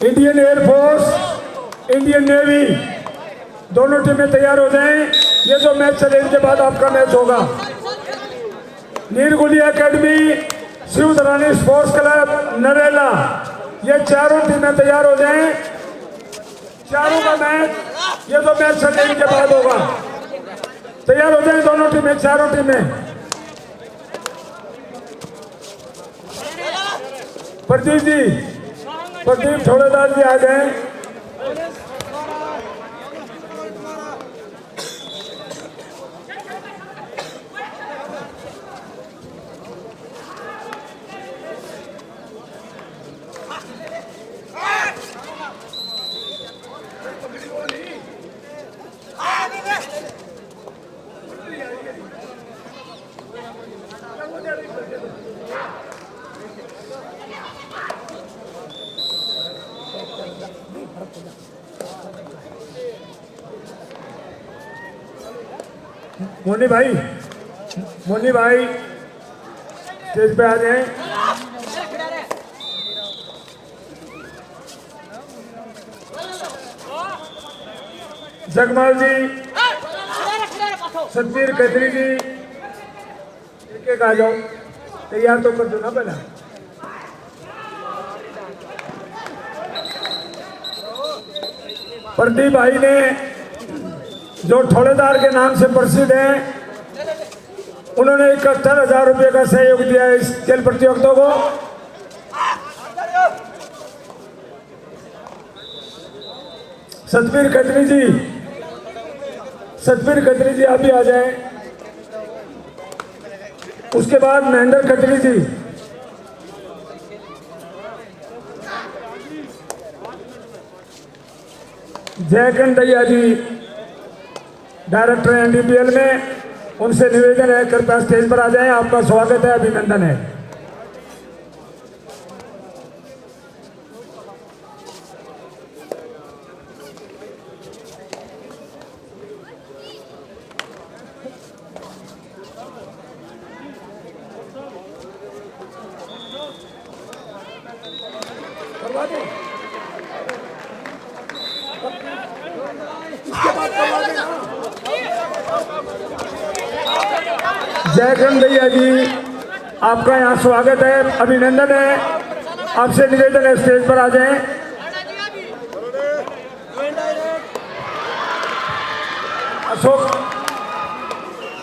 Indian air force, Indian navy दोनों टीमें तैयार हो जाएं। ये जो मैच चले इनके बाद आपका मैच होगा। नीरगुली एकेडमी, शिवधरानी स्पोर्ट्स क्लब, नरेला, ये चारों टीमें तैयार हो जाएं। चारों का मैच ये जो मैच चले इनके बाद होगा। तैयार हो जाएं दोनों टीमें, चारों टीमें। प्रदीप जी, प्रदीप ठोड़ेदार जी आ जाएं। मोनी भाई, मोनी भाई स्टेज पे आ जाएं। जगमाल जी, सतबीर खत्री जी, एक एक आ जाओ। तैयार तो कर दो ना पहला। प्रदीप भाई ने जो ठोड़ेदार के नाम से प्रसिद्ध हैं, उन्होंने 71,000 रुपये का सहयोग दिया है इस खेल प्रतियोगिता को। सतबीर खत्री जी, सतबीर खत्री जी आप भी आ जाएं। उसके बाद महेंद्र खत्री जी, जयकंठ दैया जी डायरेक्टर एनडीपीएल में, उनसे निवेदन है कृपया स्टेज पर आ जाएं। आपका स्वागत है, अभिनंदन है। जयकंठ दैया जी, आपका यहाँ स्वागत है, अभिनंदन है। आपसे निवेदन है स्टेज पर आ जाएं।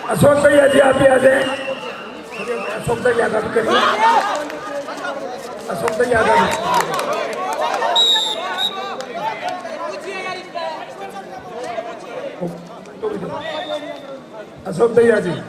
अशोक दैया जी आप भी आ जाएं। अशोक दैया का भी करिए। अशोक दैया का भी, अशोक दैया जी।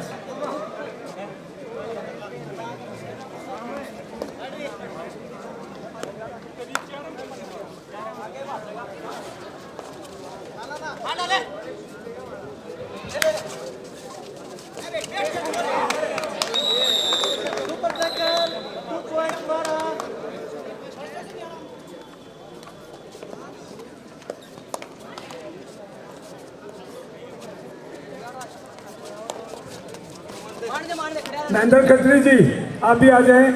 महेंद्र खत्री जी आप भी आ जाएं।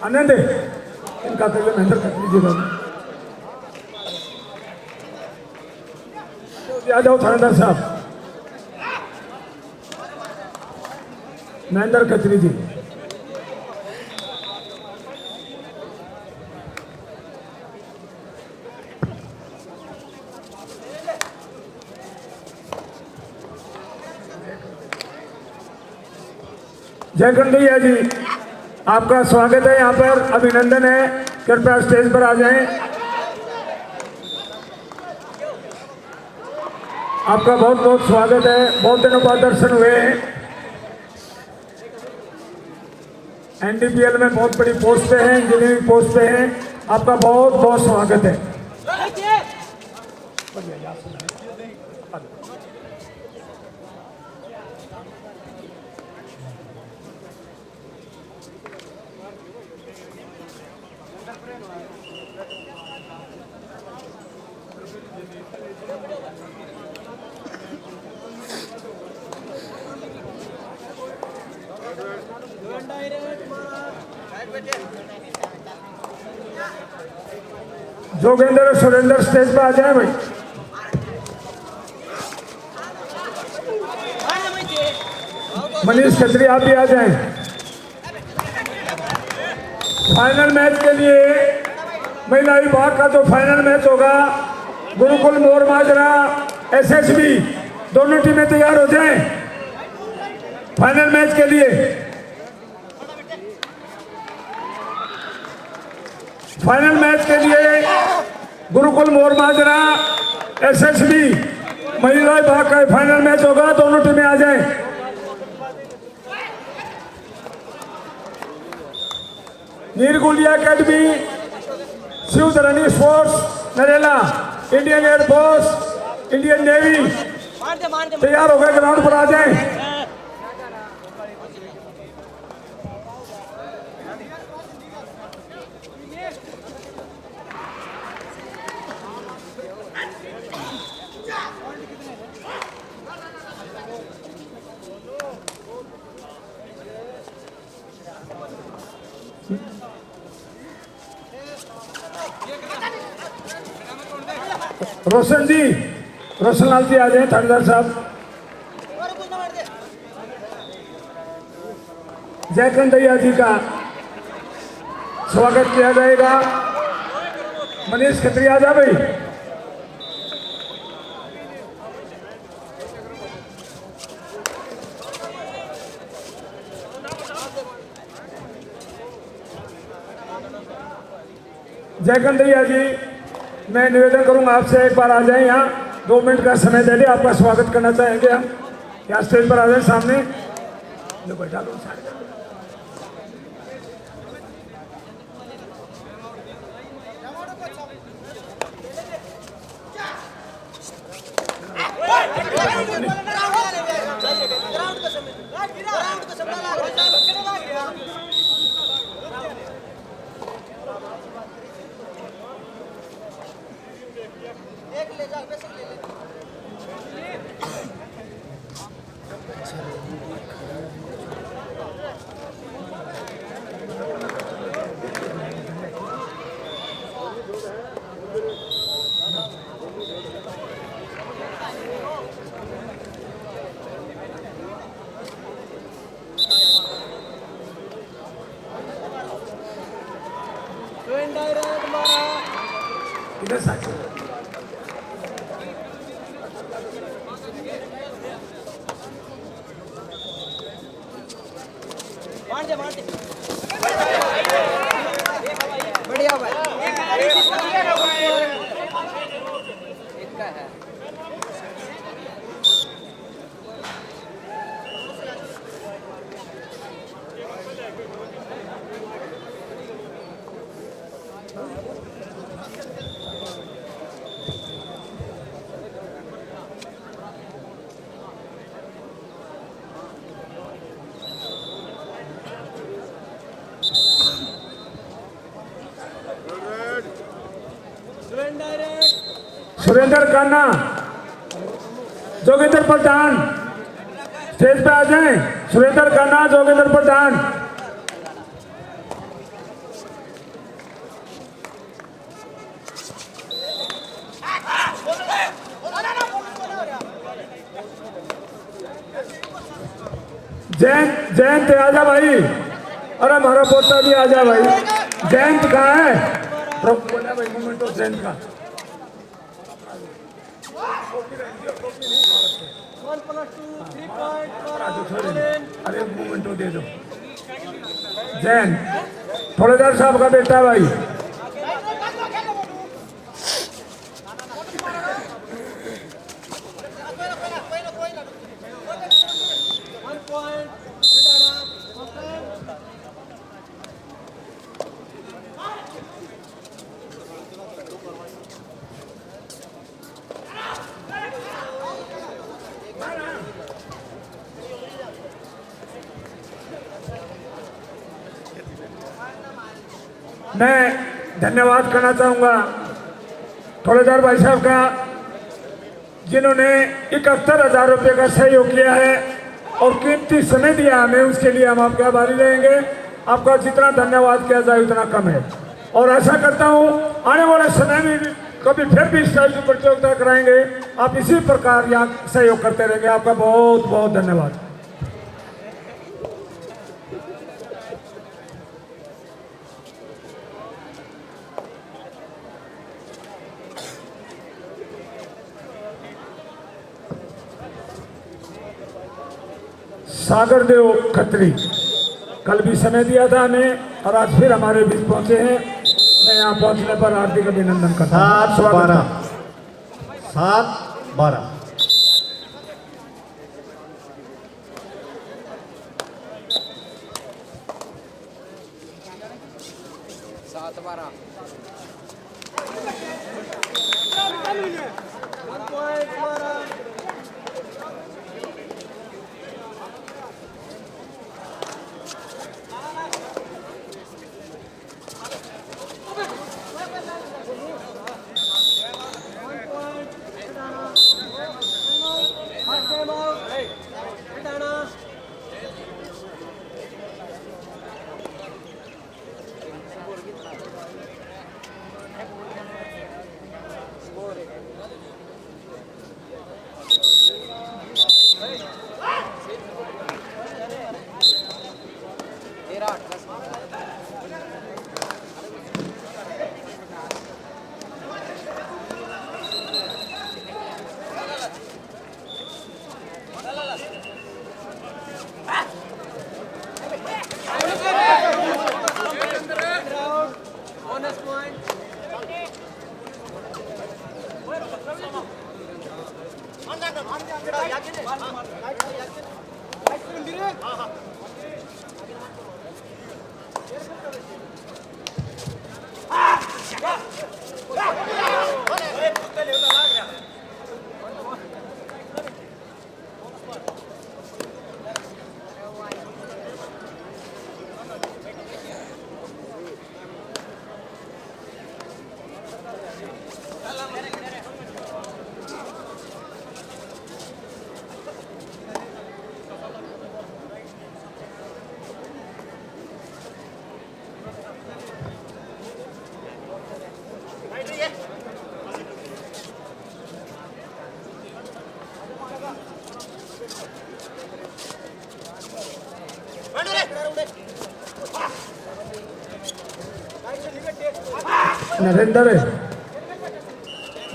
आनंद इनका करिए, महेंद्र खत्री जी आ जाओ। थानेदार साहब, महेंद्र खत्री जी। जयकंठ दैया जी, आपका स्वागत है, यहाँ पर अभिनंदन है। कृपया स्टेज पर आ जाएं। आपका बहुत बहुत स्वागत है। बहुत दिनों बाद दर्शन हुए हैं। एनडीपीएल में बहुत बड़ी पोस्ट पे हैं, इंजीनियरिंग पोस्ट पे हैं। आपका बहुत बहुत स्वागत है। जोगेंद्र और सुरेंद्र स्टेज पर आ जाए भाई। मनीष खत्री आप भी आ जाएं। फाइनल मैच के लिए महिला विभाग का जो फाइनल मैच होगा, गुरुकुल मोर माजरा एसएसबी दोनों टीमें तैयार हो जाएं फाइनल मैच के लिए। फाइनल मैच के लिए गुरुकुल मोर माजरा एसएसबी महिला विभाग का फाइनल मैच होगा, दोनों टीमें आ जाएं। Neergulia academy, Shivdharani sports Narela, Indian air force, Indian navy तैयार हो गए, ग्राउंड पर आ जाएं। रोशन जी, रोशन लाल जी आ जाए। थानेदार साहब, जय कंदैया जी का स्वागत किया जाएगा। मनीष खत्री आ जा भाई। जय कंदैया जी, मैं निवेदन करूंगा आपसे एक बार आ जाएं, यहाँ 2 मिनट का समय दे दे। आपका स्वागत करना चाहेंगे हम। यहाँ स्टेज पर आ जाए सामने। लो बैठा लो सारे। इधर साथ बढ़िया भाई सुरेंद्र खन्ना, जोगिंदर प्रधान स्टेज पे आ जाएं। सुरेंद्र खन्ना, जोगिंदर प्रधान। जयंत आजा भाई। अरे हमारा पोता भी आजा भाई। जयंत कहाँ है? बोला भाई मोमेंटो जयंत का। अरे मोमेंटो दे दो। जैन थोड़ेदार साहब का बेटा भाई। मैं धन्यवाद करना चाहूँगा थोड़ेदार भाई साहब का, जिन्होंने 71,000 रुपये का सहयोग किया है और कीमती समय दिया हमें, उसके लिए हम आपके आभारी रहेंगे। आपका जितना धन्यवाद किया जाए उतना कम है। और ऐसा करता हूँ आने वाले समय में कभी फिर भी इस टाइप की प्रतियोगिता कराएंगे, आप इसी प्रकार यहाँ सहयोग करते रहेंगे। आपका बहुत बहुत धन्यवाद। सागर देव खत्री कल भी समय दिया था हमें और आज फिर हमारे बीच पहुंचे हैं। मैं यहाँ पहुंचने पर हार्दिक अभिनंदन करता हूँ। 7-12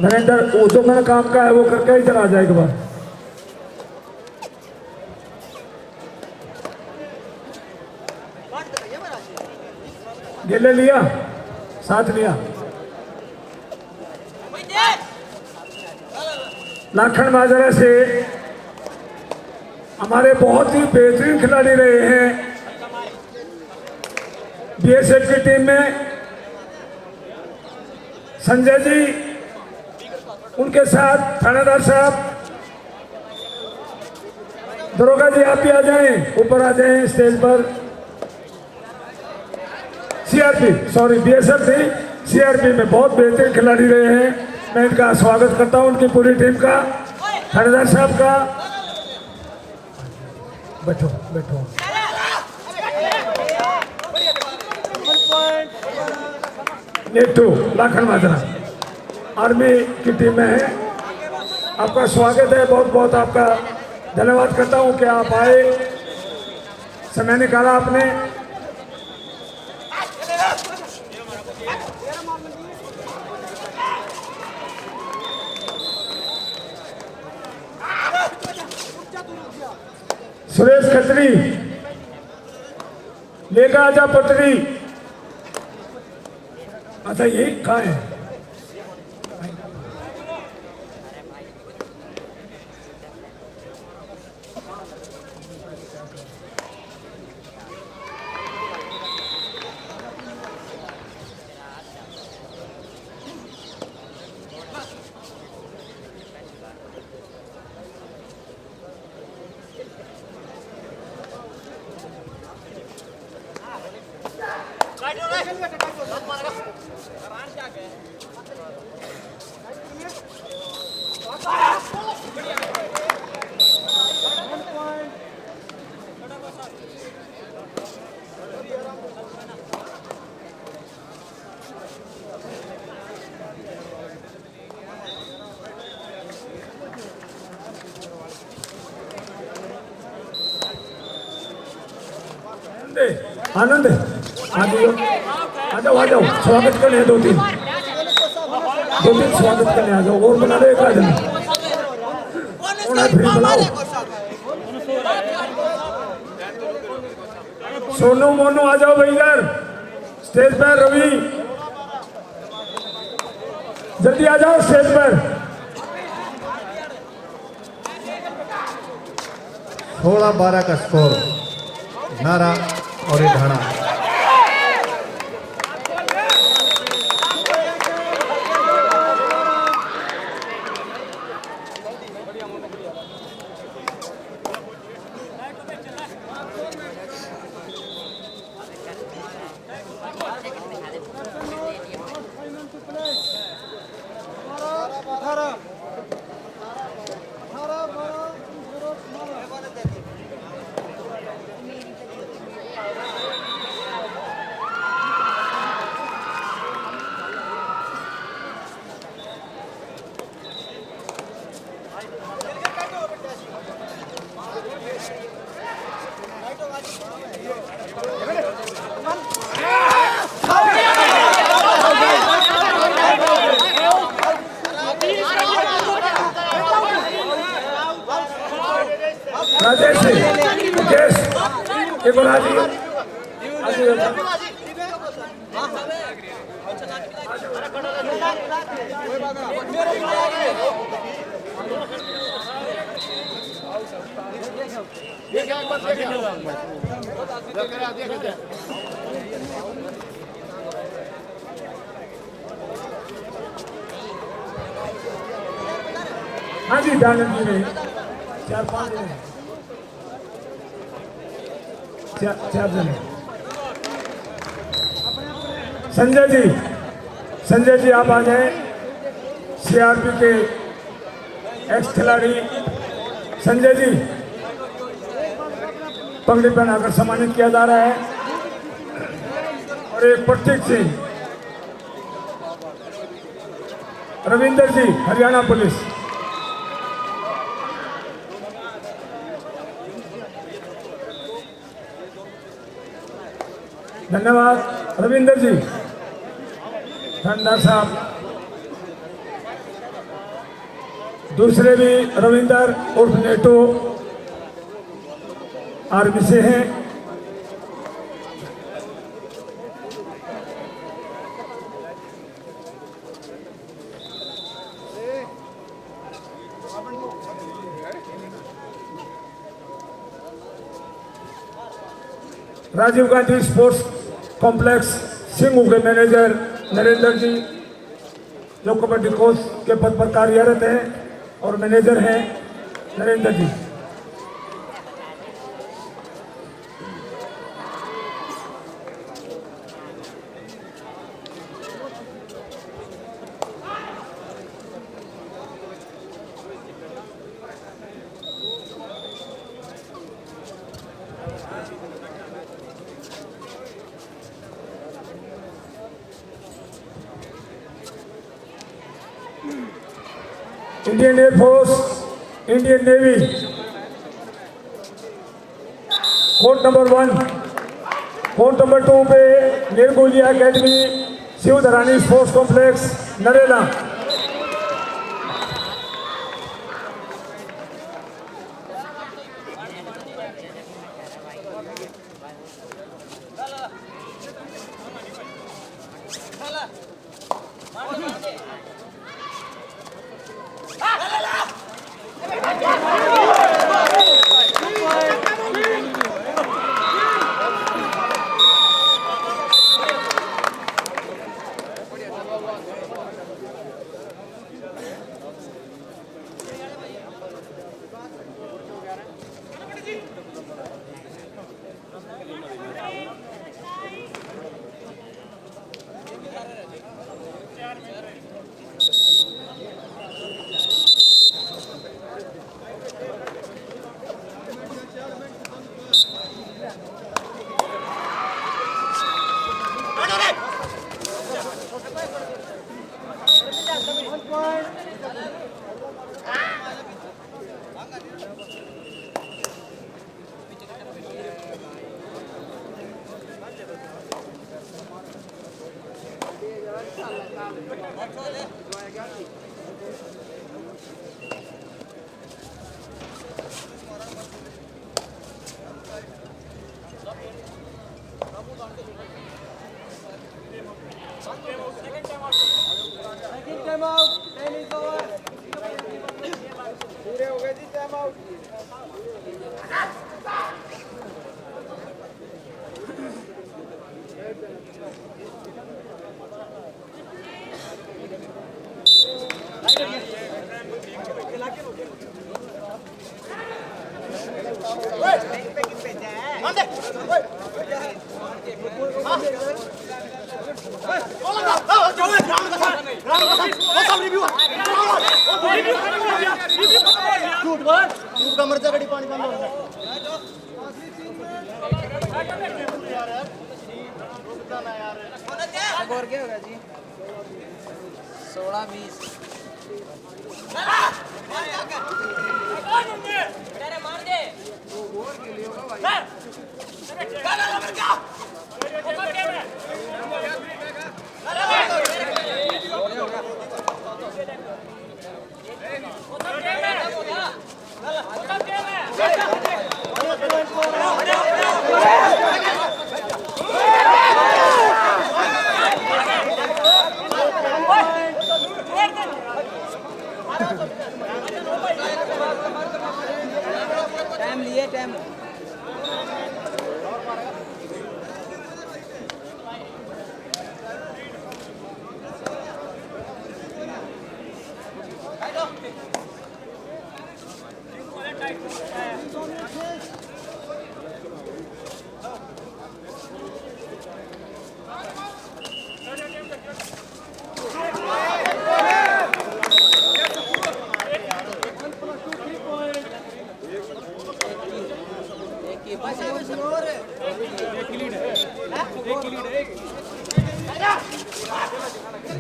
नरेंद्र वो जो मेरा काम का है वो करके इधर आ जाए एक बार। ये ले लिया, साथ लिया। लाखन माजरा से हमारे बहुत ही बेहतरीन खिलाड़ी रहे हैं बीएसएफ की टीम में। संजय जी, उनके साथ थानेदार साहब, दरोगा जी आप भी आ जाएं, ऊपर आ जाएं स्टेज पर। सीआरपी सॉरी बीएसएफ थी, सीआरपी में बहुत बेहतरीन खिलाड़ी रहे हैं। मैं इनका स्वागत करता हूं, उनकी पूरी टीम का, थानेदार साहब का। बैठो बैठो। नेटू लाखन माजरा आर्मी की टीम में है। आपका स्वागत है, बहुत बहुत आपका धन्यवाद करता हूं कि आप आए, समय निकाला आपने। सुरेश खत्री लेकर आजा पटरी। अच्छा ये कहाँ है? आनंद आ जाओ आ जाओ, स्वागत करने दो तीन स्वागत करने आ जाओ। और बना दे एक आदमी सोनू मोनू आ जाओ भाई इधर स्टेज पर। रवि जल्दी आ जाओ स्टेज पर। 16-12 का स्कोर नारा और ये ढाणा। राजेश मुकेश एक बार आ जाइए। हाँ जी दानंद जी ने 4-5 जने, 4 जने। संजय जी आप आ जाए। सीआरपी के एक्स खिलाड़ी संजय जी पगड़ी पहनाकर सम्मानित किया जा रहा है। और एक प्रतीक सिंह, रविंदर जी हरियाणा पुलिस। धन्यवाद रविंदर जी। थानेदार साहब दूसरे भी रविंदर उर्फ नेटो आर्मी से हैं। राजीव गांधी स्पोर्ट्स कॉम्प्लेक्स सिंगू के मैनेजर नरेंद्र जी जो कबड्डी कोच के पद पर कार्यरत हैं और मैनेजर हैं Narendra ji. Indian air force, Indian navy, court number 1, court number 2 पे Nirgulia academy, Shivdharani sports complex Narela. और क्या होगा जी 16-20 टाइम लिए टाइम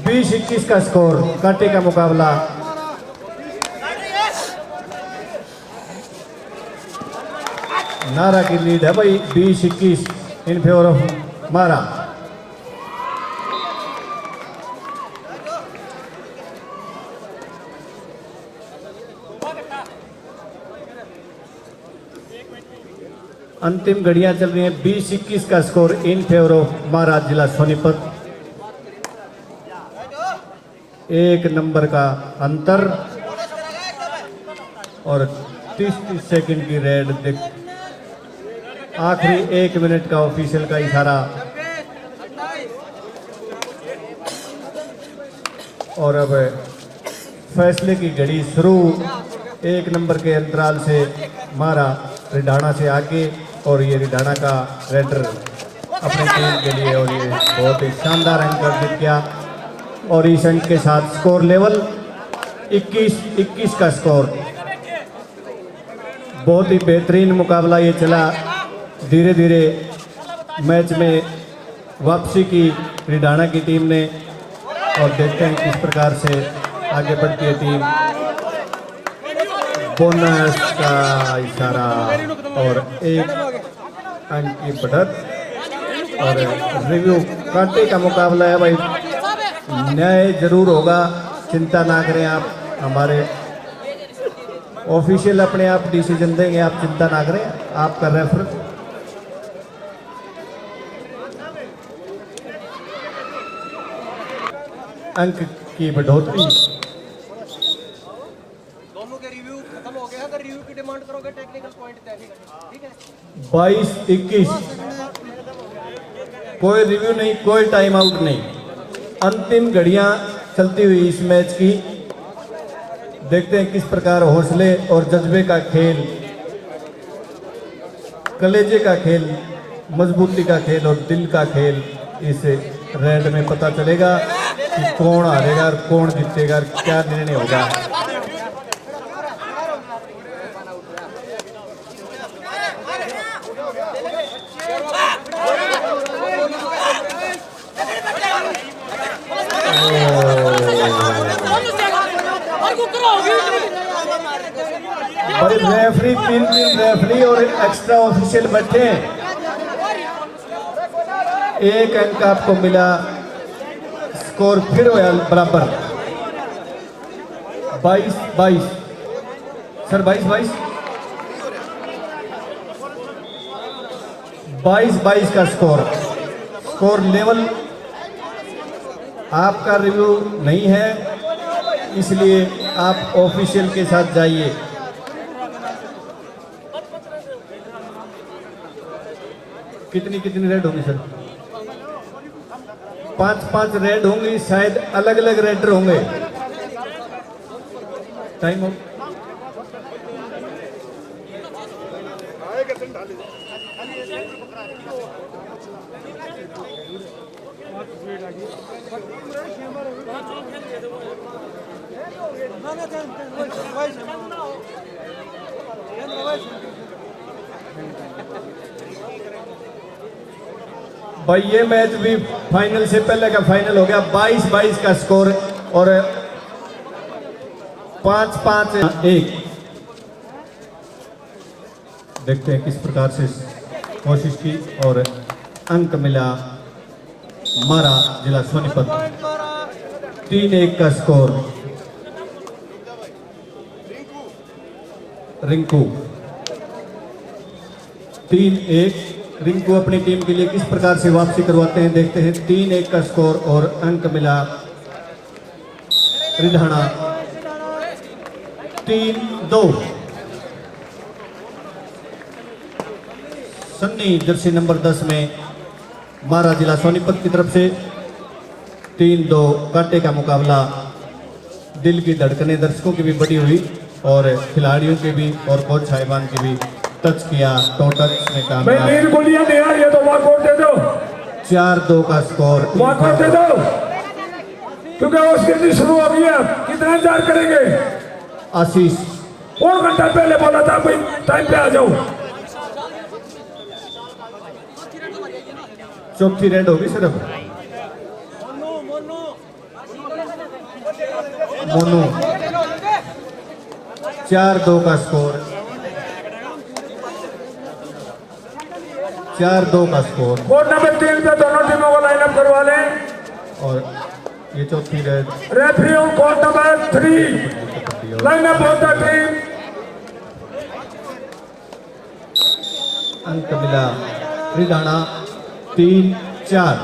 20-21 का स्कोर, कांटे का मुकाबला। नारा की लीड है भाई 20-21 इन फेवर ऑफ मारा। अंतिम घड़ियां चल रही हैं। 20-21 का स्कोर इन फेवर ऑफ मारा जिला सोनीपत। एक नंबर का अंतर और 30 सेकंड की रेड। आखिरी 1 मिनट का ऑफिशियल का इशारा और अब फैसले की घड़ी शुरू। 1 नंबर के अंतराल से मारा रिडाणा से आगे और ये रिडाणा का रेडर अपने टीम के लिए और ये बहुत ही शानदार अंक अर्जित किया और इस अंक के साथ स्कोर लेवल 21-21 का स्कोर। बहुत ही बेहतरीन मुकाबला ये चला। धीरे धीरे मैच में वापसी की रिडाणा की टीम ने और देखते हैं किस प्रकार से आगे बढ़ती है टीम। बोनस का इशारा और 1 अंक की बढ़त और रिव्यू। कांटे का मुकाबला है भाई, न्याय जरूर होगा, चिंता ना करें आप। हमारे ऑफिशियल अपने आप डिसीजन देंगे, आप चिंता ना करें। आपका रेफर अंक की बढ़ोतरी। दोनों के रिव्यू खत्म हो गया। अगर रिव्यू की डिमांड करोगे टेक्निकल पॉइंट ठीक है। 22-21 कोई रिव्यू नहीं, कोई टाइम आउट नहीं। अंतिम घड़ियां चलती हुई इस मैच की। देखते हैं किस प्रकार हौसले और जज्बे का खेल, कलेजे का खेल, मजबूती का खेल और दिल का खेल इस रेड में पता चलेगा कि कौन हारेगा और कौन जीतेगा और क्या निर्णय होगा। रेफरी तीन रेफरी और एक्स्ट्रा ऑफिशियल बैठे हैं। एक अंक आपको मिला, स्कोर फिर होया बराबर 22-22। सर 22-22 का स्कोर लेवल। आपका रिव्यू नहीं है, इसलिए आप ऑफिशियल के साथ जाइए। कितनी रेड होंगी सर? 5-5 रेड होंगी, शायद अलग अलग रेडर होंगे। टाइम हो। भाई ये मैच भी फाइनल से पहले का फाइनल हो गया। 22-22 का स्कोर और 5-5-1। देखते हैं किस प्रकार से कोशिश की और अंक मिला मारा जिला सोनीपत। 3-1 का स्कोर। रिंकू 3-1। रिंकू अपनी टीम के लिए किस प्रकार से वापसी करवाते हैं, देखते हैं। 3-1 का स्कोर और अंक मिला रिधाना। 3-2। सन्नी जर्सी नंबर 10 में मारा जिला सोनीपत की तरफ से। 3-2 कांटे का मुकाबला। दिल की धड़कनें दर्शकों की भी बढ़ी हुई और खिलाड़ियों के भी और कोच साहिबान की भी। टच किया, टोटल में काम भाई नील गोलियां दे यार, ये तो वॉकआउट दे दो। 4-2 का स्कोर। वॉकआउट दे दो क्योंकि वो स्थिति शुरू हो गई है। कितना इंतजार करेंगे? आशीष और घंटा पहले बोला था भाई टाइम पे आ जाओ। चौथी रेड होगी सिर्फ। मोनू 4-2 का स्कोर। 4-2 का स्कोर। कोर्ट नंबर 3 पे दोनों टीमों को लाइन अप करवा लें। और ये चौथी red. Referee on court number 3 line up of the team. अंक मिला रिधाना 3-4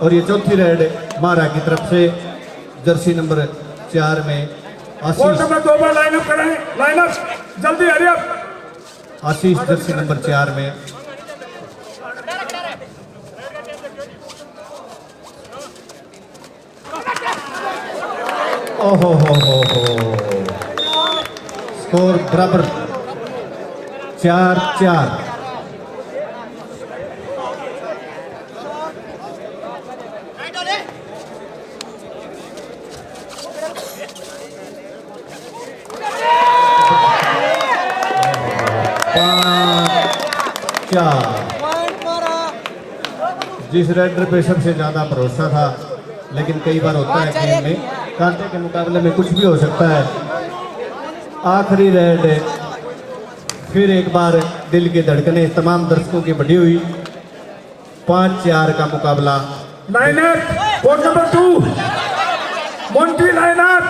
और ये चौथी रेड मारा की तरफ से जर्सी नंबर 4 में कोर्ट आशीष। नंबर 2 पर लाइन अप करें। लाइन अप जल्दी, हरी अप। आशीष जर्सी नंबर 4 में। ओहो हो स्कोर बराबर 4-4। जिस रेडर पे सबसे ज्यादा भरोसा था, लेकिन कई बार होता है गेम में कांटे के मुकाबले में कुछ भी हो सकता है। आखिरी रेड फिर एक बार दिल की धड़कनें तमाम दर्शकों की बढ़ी हुई। 5-4 का मुकाबला। लाइन अप कोर्ट नंबर 2 मोंटी लाइन अप।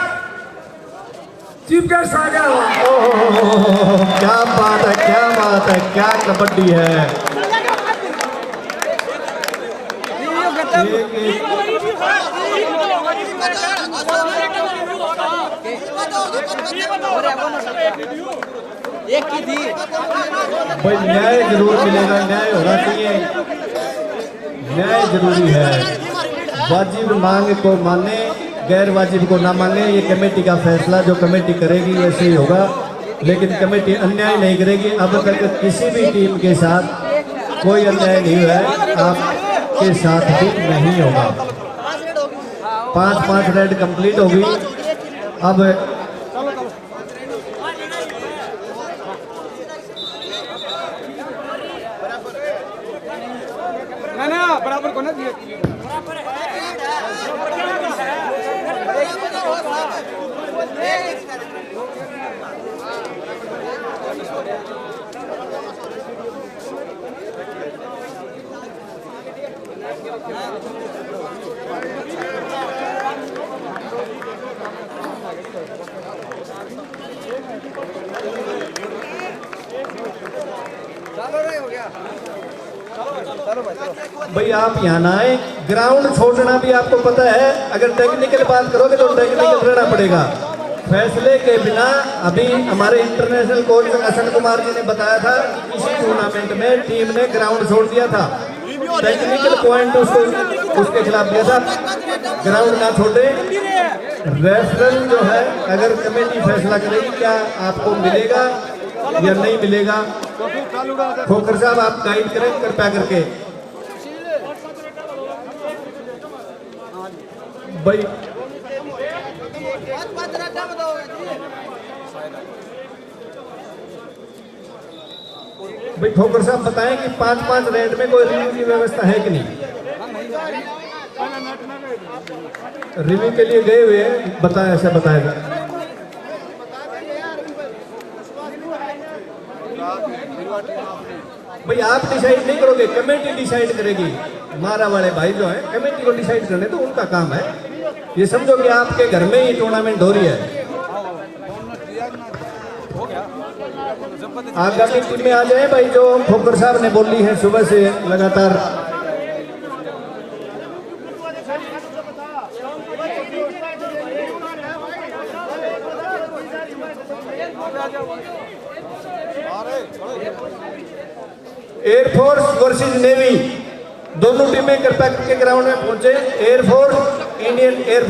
चीफ गेस्ट आ गया। ओह क्या बात है, क्या बात है, क्या कबड्डी है। एक की थी भाई न्याय जरूर मिलेगा, न्याय होना चाहिए, न्याय जरूरी है। वाजिब मांग को माने, गैर वाजिब को ना माने। ये कमेटी का फैसला, जो कमेटी करेगी वैसे ही होगा, लेकिन कमेटी अन्याय नहीं करेगी। अब तक किसी भी टीम के साथ कोई अन्याय नहीं हुआ है, आपके साथ भी नहीं होगा। 5-5 रेड कंप्लीट होगी। अब ना बराबर को ना दिया। चलो रे हो गया चलो भाई चलो भाई आप यहाँ ना आए, ग्राउंड छोड़ना भी आपको पता है। अगर टेक्निकल बात करोगे तो टेक्निकल रहना पड़ेगा। फैसले के बिना अभी हमारे इंटरनेशनल कोच असन कुमार जी ने बताया था कि इसी टूर्नामेंट में टीम ने ग्राउंड छोड़ दिया था, टेक्निकल पॉइंट उसको उसके खिलाफ दिया था, ग्राउंड ना छोड़े। रेफरल जो है अगर कमेटी फैसला करेगी क्या आपको मिलेगा या नहीं मिलेगा, खोकर साहब आप गाइड करें कृपया करके। भाई भाई खोकर साहब बताएं कि 5-5 रेड में कोई रिव्यू की व्यवस्था है कि नहीं? रिव्यू के लिए गए हुए हैं, बताएं, ऐसा बताएगा। भाई आप डिसाइड नहीं करोगे, कमेटी डिसाइड करेगी। मारा वाले भाई जो है कमेटी को डिसाइड करने तो उनका काम है। ये समझो कि आपके घर में ही टूर्नामेंट हो रही है। आगामी टीम में आ जाए भाई, जो खोकर साहब ने बोली है सुबह से लगातार। एयरफोर्स वर्सेस नेवी, दोनों टीमें कृपया करके ग्राउंड में पहुंचे। Air force, Indian air force.